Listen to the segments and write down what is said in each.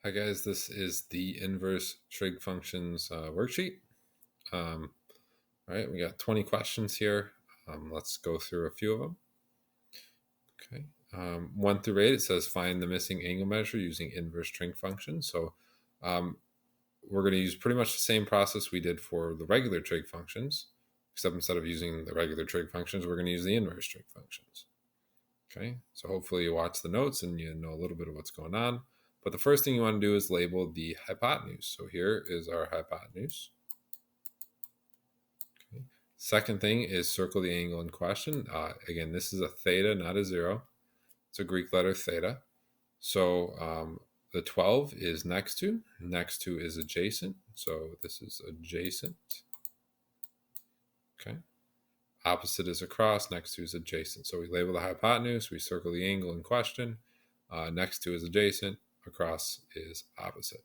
Hi guys, this is the inverse trig functions worksheet. All right, we got 20 questions here. Let's go through a few of them. Okay, 1 through 8, it says find the missing angle measure using inverse trig functions. So we're going to use pretty much the same process we did for the regular trig functions, except instead of using the regular trig functions, we're going to use the inverse trig functions. Okay, so hopefully you watch the notes and you know a little bit of what's going on. But the first thing you want to do is label the hypotenuse. So here is our hypotenuse. Okay. Second thing is circle the angle in question. Again, this is a theta, not a 0. It's a Greek letter theta. So the 12 is next to is adjacent. So this is adjacent. Okay. Opposite is across, next to is adjacent. So we label the hypotenuse, we circle the angle in question. Next to is adjacent, across is opposite.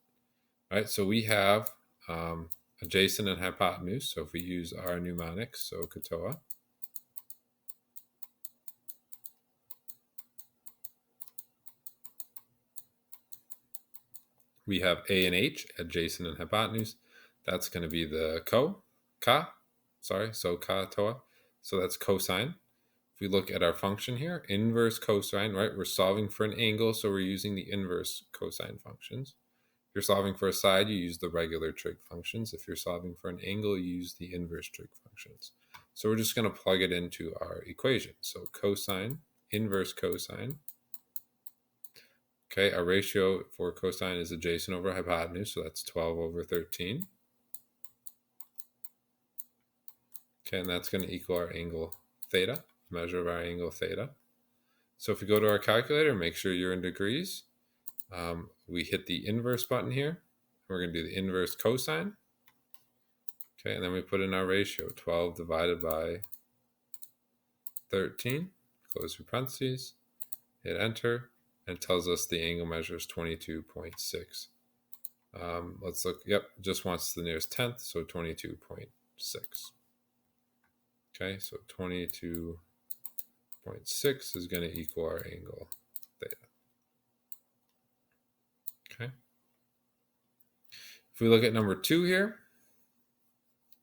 All right, so we have adjacent and hypotenuse. So if we use our mnemonics, so katoa, we have A and H, adjacent and hypotenuse. That's going to be the so katoa. So that's cosine. If we look at our function here, inverse cosine, right? We're solving for an angle, so we're using the inverse cosine functions. If you're solving for a side, you use the regular trig functions. If you're solving for an angle, you use the inverse trig functions. So we're just going to plug it into our equation. So cosine, inverse cosine. Okay, our ratio for cosine is adjacent over hypotenuse, so that's 12 over 13. Okay, and that's going to equal our angle theta, measure of our angle theta. So if we go to our calculator, make sure you're in degrees. We hit the inverse button here. We're going to do the inverse cosine. Okay, and then we put in our ratio, 12 divided by 13. Close your parentheses, hit enter, and it tells us the angle measure is 22.6. Let's look, yep, just wants the nearest tenth, so 22.6. Okay, so 22.6 is going to equal our angle theta. Okay. If we look at number 2 here,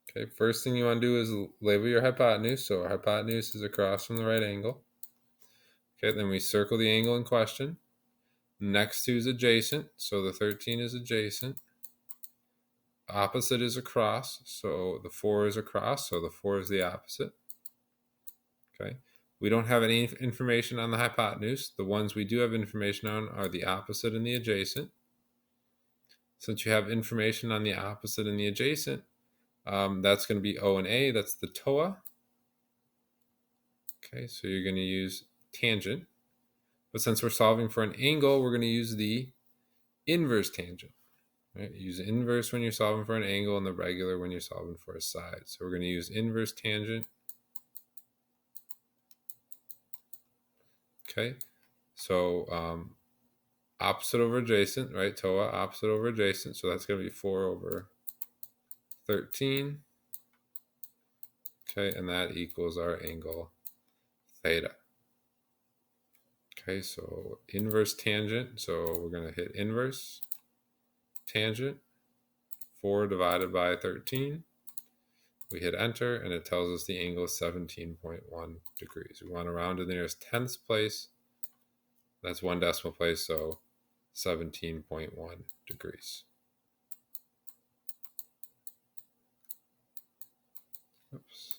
okay, first thing you want to do is label your hypotenuse. So our hypotenuse is across from the right angle. Okay, then we circle the angle in question. Next to is adjacent, so the 13 is adjacent. Opposite is across, so the 4 is across, so the 4 is the opposite. Okay, we don't have any information on the hypotenuse. The ones we do have information on are the opposite and the adjacent. Since you have information on the opposite and the adjacent, that's going to be O and A. That's the TOA. Okay, so you're going to use tangent. But since we're solving for an angle, we're going to use the inverse tangent. Right? Use inverse when you're solving for an angle and the regular when you're solving for a side. So we're going to use inverse tangent. Okay, so opposite over adjacent, right? TOA, opposite over adjacent. So that's going to be 4 over 13. Okay, and that equals our angle theta. Okay, so inverse tangent. So we're going to hit inverse tangent. 4 divided by 13. We hit enter, and it tells us the angle is 17.1 degrees. We want to round to the nearest tenths place. That's 1 decimal place, so 17.1 degrees. Oops.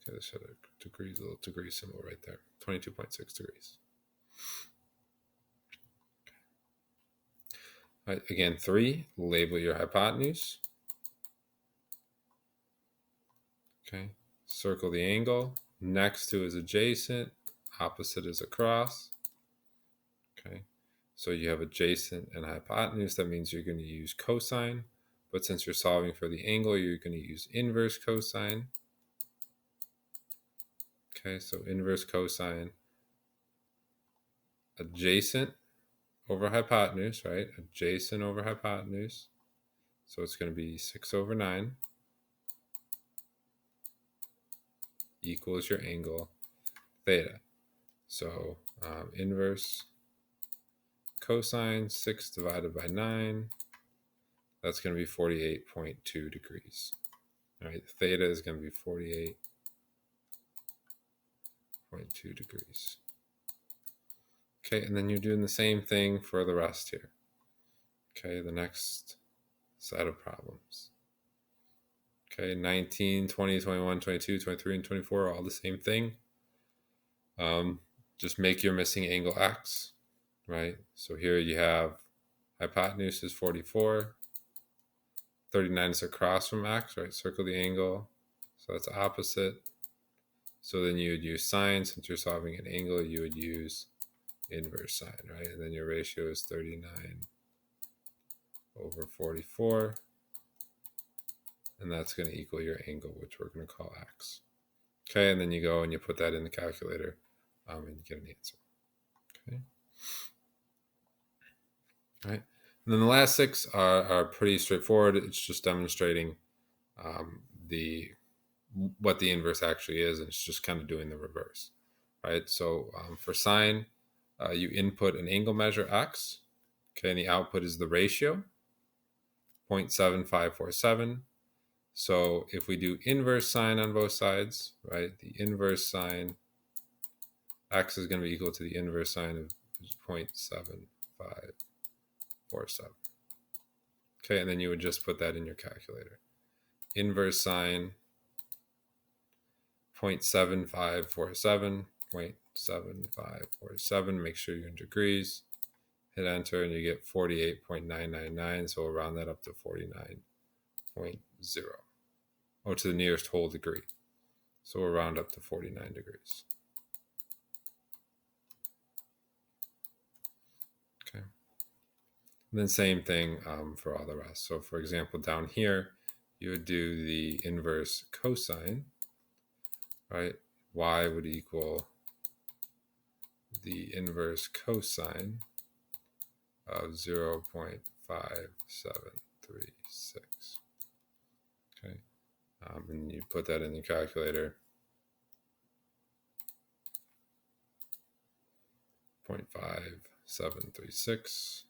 Okay, this had a degrees, a little degree symbol right there. 22.6 degrees. All right, again, 3, label your hypotenuse. Okay, circle the angle. Next to is adjacent, opposite is across. Okay, so you have adjacent and hypotenuse. That means you're going to use cosine. But since you're solving for the angle, you're going to use inverse cosine. Okay, so inverse cosine. Adjacent over hypotenuse, right? Adjacent over hypotenuse. So it's going to be 6 over 9 equals your angle theta. So inverse cosine 6 divided by 9, that's going to be 48.2 degrees. All right, theta is going to be 48.2 degrees. Okay, and then you're doing the same thing for the rest here. Okay, the next set of problems. Okay, 19, 20, 21, 22, 23, and 24 are all the same thing. Just make your missing angle x, right? So here you have hypotenuse is 44. 39 is across from x, right? Circle the angle. So that's opposite. So then you would use sine. Since you're solving an angle, you would use inverse sine, right? And then your ratio is 39 over 44. And that's going to equal your angle, which we're going to call x. Okay, and then you go and you put that in the calculator and you get an answer. Okay. All right. And then the last 6 are pretty straightforward. It's just demonstrating what the inverse actually is, and it's just kind of doing the reverse, right? So for sine, you input an angle measure x, okay, and the output is the ratio, 0.7547. So if we do inverse sine on both sides, right, the inverse sine x is going to be equal to the inverse sine of 0.7547. Okay, and then you would just put that in your calculator. Inverse sine 0.7547, 0.7547, make sure you're in degrees, hit enter, and you get 48.999, so we'll round that up to 49.0, or to the nearest whole degree. So we'll round up to 49 degrees. Okay. And then same thing for all the rest. So for example, down here, you would do the inverse cosine, right? Y would equal the inverse cosine of 0.5736. Okay. And you put that in the calculator. 0.5736.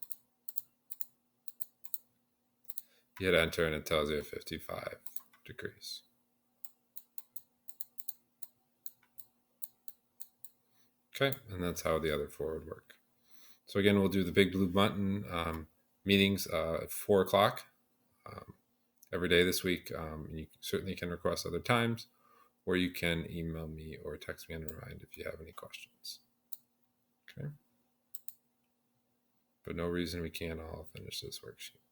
You hit enter and it tells you 55 degrees. Okay, and that's how the other 4 would work. So again, we'll do the Big Blue Button meetings at 4 o'clock every day this week. You certainly can request other times, or you can email me or text me on Remind if you have any questions. Okay. But no reason we can't all finish this worksheet.